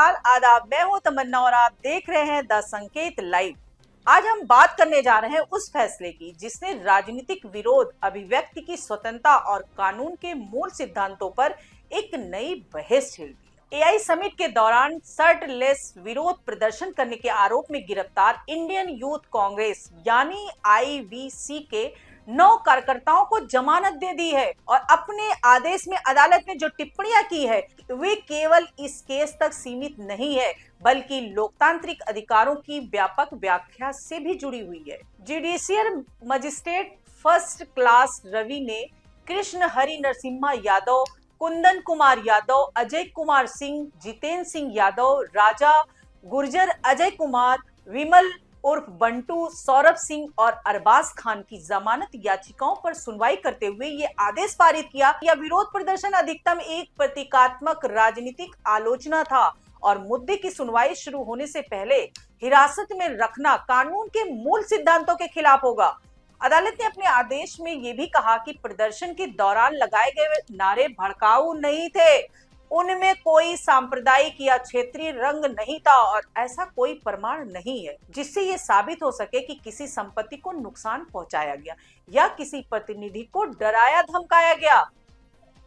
नमस्कार, आदाब। मैं हूं तमन्ना और आप देख रहे हैं द संकेत लाइव। आज हम बात करने जा रहे हैं उस फैसले की जिसने राजनीतिक विरोध, अभिव्यक्ति की स्वतंत्रता और कानून के मूल सिद्धांतों पर एक नई बहस छेड़ दी। एआई समिट के दौरान शर्टलेस विरोध प्रदर्शन करने के आरोप में गिरफ्तार इंडियन यूथ कांग्रेस यानी आईवीसी के 9 कार्यकर्ताओं को जमानत दे दी है और अपने आदेश में अदालत ने जो टिप्पणियां की है वे केवल इस केस तक सीमित नहीं है बल्कि लोकतांत्रिक अधिकारों की व्यापक व्याख्या से भी जुड़ी हुई है। Judicial magistrate first class Ravi ने कृष्ण हरि नरसिम्हा यादव, कुंदन कुमार यादव, अजय कुमार सिंह, जितेंद्र सिंह यादव, राजा गुर्जर, अजय कुमार, विमल उर्फ बंटू, सौरभ सिंह और अरबाज खान की जमानत याचिकाओं पर सुनवाई करते हुए ये आदेश पारित किया कि यह विरोध प्रदर्शन अधिकतम एक प्रतीकात्मक राजनीतिक आलोचना था और मुद्दे की सुनवाई शुरू होने से पहले हिरासत में रखना कानून के मूल सिद्धांतों के खिलाफ होगा। अदालत ने अपने आदेश में ये भी कहा कि प्रदर्शन के दौरान लगाए गए नारे भड़काऊ नहीं थे, उनमें कोई सांप्रदायिक या क्षेत्रीय रंग नहीं था और ऐसा कोई प्रमाण नहीं है जिससे ये साबित हो सके कि किसी संपत्ति को नुकसान पहुंचाया गया या किसी प्रतिनिधि को डराया धमकाया गया।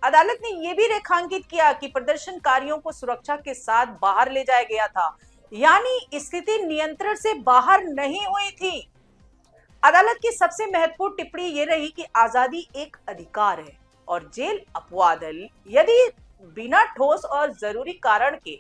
अदालत ने यह भी रेखांकित किया कि प्रदर्शनकारियों को सुरक्षा के साथ बाहर ले जाया गया था, यानी स्थिति नियंत्रण से बाहर नहीं हुई थी। अदालत की सबसे महत्वपूर्ण टिप्पणी ये रही कि आजादी एक अधिकार है और जेल अपवाद है। यदि बिना ठोस और जरूरी कारण के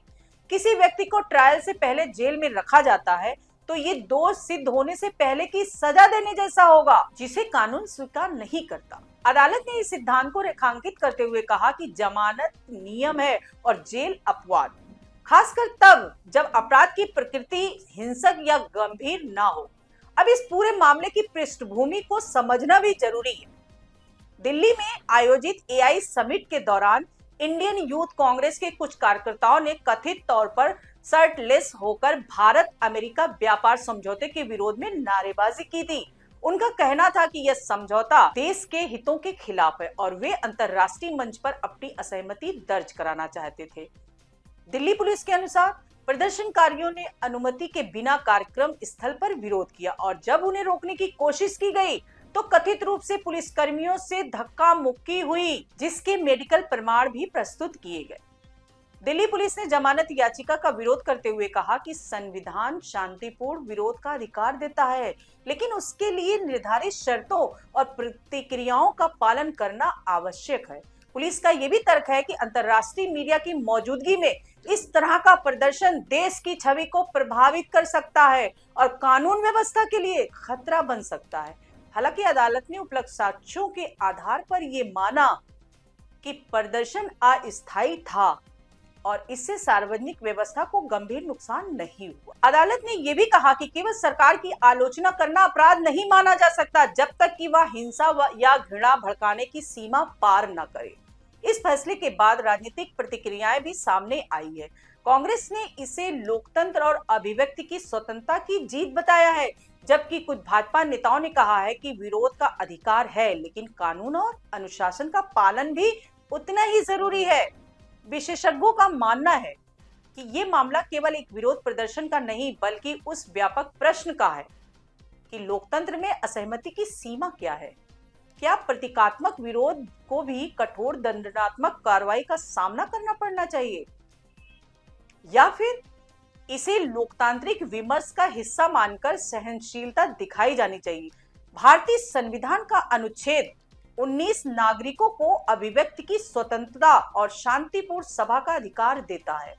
किसी व्यक्ति को ट्रायल से पहले जेल में रखा जाता है तो ये दोष सिद्ध होने से पहले की सजा देने जैसा होगा, जिसे कानून स्वीकार नहीं करता। अदालत ने इस सिद्धांत को रेखांकित करते हुए कहा कि जमानत नियम है और जेल अपवाद, खासकर तब जब अपराध की प्रकृति हिंसक या गंभीर ना हो। अब इस पूरे मामले की पृष्ठभूमि को समझना भी जरूरी है। दिल्ली में आयोजित एआई समिट के दौरान इंडियन यूथ कांग्रेस के कुछ कार्यकर्ताओं ने कथित तौर पर शर्टलेस होकर भारत अमेरिका व्यापार समझौते के विरोध में नारेबाजी की थी। उनका कहना था कि यह समझौता देश के हितों के खिलाफ है और वे अंतर्राष्ट्रीय मंच पर अपनी असहमति दर्ज कराना चाहते थे। दिल्ली पुलिस के अनुसार प्रदर्शनकारियों ने अनुमति के बिना कार्यक्रम स्थल पर विरोध किया और जब उन्हें रोकने की कोशिश की गई तो कथित रूप से पुलिसकर्मियों से धक्का मुक्की हुई, जिसके मेडिकल प्रमाण भी प्रस्तुत किए गए। दिल्ली पुलिस ने जमानत याचिका का विरोध करते हुए कहा कि संविधान शांतिपूर्ण विरोध का अधिकार देता है, लेकिन उसके लिए निर्धारित शर्तों और प्रतिक्रियाओं का पालन करना आवश्यक है। पुलिस का यह भी तर्क है कि अंतर्राष्ट्रीय मीडिया की मौजूदगी में इस तरह का प्रदर्शन देश की छवि को प्रभावित कर सकता है और कानून व्यवस्था के लिए खतरा बन सकता है। हालांकि अदालत ने उपलब्ध साक्ष्यों के आधार पर यह माना कि प्रदर्शन अस्थायी था और इससे सार्वजनिक व्यवस्था को गंभीर नुकसान नहीं हुआ। अदालत ने यह भी कहा कि केवल सरकार की आलोचना करना अपराध नहीं माना जा सकता जब तक कि वह हिंसा या घृणा भड़काने की सीमा पार न करे। इस फैसले के बाद राजनीतिक प्रतिक्रियाएं भी सामने आई है। कांग्रेस ने इसे लोकतंत्र और अभिव्यक्ति की स्वतंत्रता की जीत बताया है, जबकि कुछ भाजपा नेताओं ने कहा है कि विरोध का अधिकार है लेकिन कानून और अनुशासन का पालन भी उतना ही जरूरी है। विशेषज्ञों का मानना है कि ये मामला केवल एक विरोध प्रदर्शन का नहीं बल्कि उस व्यापक प्रश्न का है कि लोकतंत्र में असहमति की सीमा क्या है। क्या प्रतीकात्मक विरोध को भी कठोर दंडात्मक कार्रवाई का सामना करना पड़ना चाहिए या फिर इसे लोकतांत्रिक विमर्श का हिस्सा मानकर सहनशीलता दिखाई जानी चाहिए। भारतीय संविधान का अनुच्छेद 19 नागरिकों को अभिव्यक्ति की स्वतंत्रता और शांतिपूर्ण सभा का अधिकार देता है,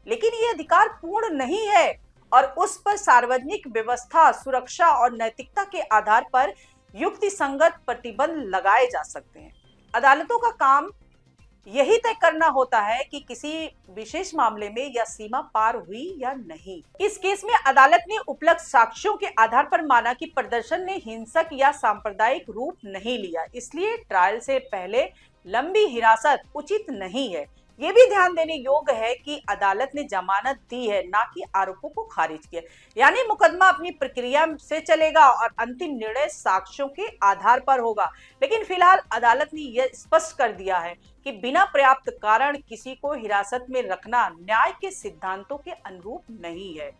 लेकिन ये अधिकार पूर्ण नहीं है और उस पर सार्वजनिक व्यवस्था, सुरक्षा और नैतिकता के आधार पर युक्तिसंगत प्रतिबंध लगाए जा सकते हैं। अदालतों का काम यही तय करना होता है कि किसी विशेष मामले में यह सीमा पार हुई या नहीं। इस केस में अदालत ने उपलब्ध साक्ष्यों के आधार पर माना कि प्रदर्शन ने हिंसक या सांप्रदायिक रूप नहीं लिया, इसलिए ट्रायल से पहले लंबी हिरासत उचित नहीं है। ये भी ध्यान देने योग्य है कि अदालत ने जमानत दी है, ना कि आरोपों को खारिज किया। यानी मुकदमा अपनी प्रक्रिया से चलेगा और अंतिम निर्णय साक्ष्यों के आधार पर होगा। लेकिन फिलहाल अदालत ने यह स्पष्ट कर दिया है कि बिना पर्याप्त कारण किसी को हिरासत में रखना न्याय के सिद्धांतों के अनुरूप नहीं है।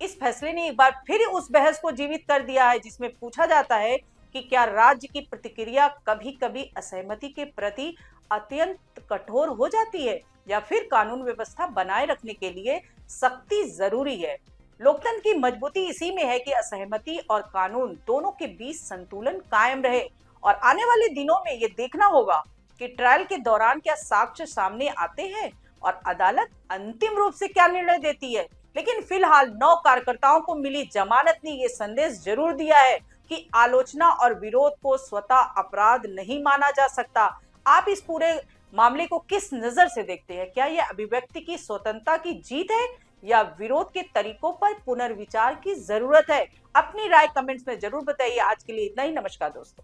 इस फैसले ने एक बार फिर उस बहस को जीवित कर दिया है जिसमें पूछा जाता है कि क्या राज्य की प्रतिक्रिया कभी-कभी असहमति के प्रति अत्यंत कठोर हो जाती है, या फिर कानून व्यवस्था बनाए रखने के लिए सख्ती जरूरी है। लोकतंत्र की मजबूती इसी में है कि असहमति और कानून दोनों के बीच संतुलन कायम रहे। और आने वाले दिनों में ये देखना होगा कि ट्रायल के दौरान क्या साक्ष्य सामने आते हैं और अदालत अंतिम रूप से क्या निर्णय देती है। लेकिन फिलहाल 9 कार्यकर्ताओं को मिली जमानत ने यह संदेश जरूर दिया है कि आलोचना और विरोध को स्वतः अपराध नहीं माना जा सकता। आप इस पूरे मामले को किस नजर से देखते हैं? क्या यह अभिव्यक्ति की स्वतंत्रता की जीत है, या विरोध के तरीकों पर पुनर्विचार की जरूरत है? अपनी राय कमेंट्स में जरूर बताइए। आज के लिए इतना ही। नमस्कार दोस्तों।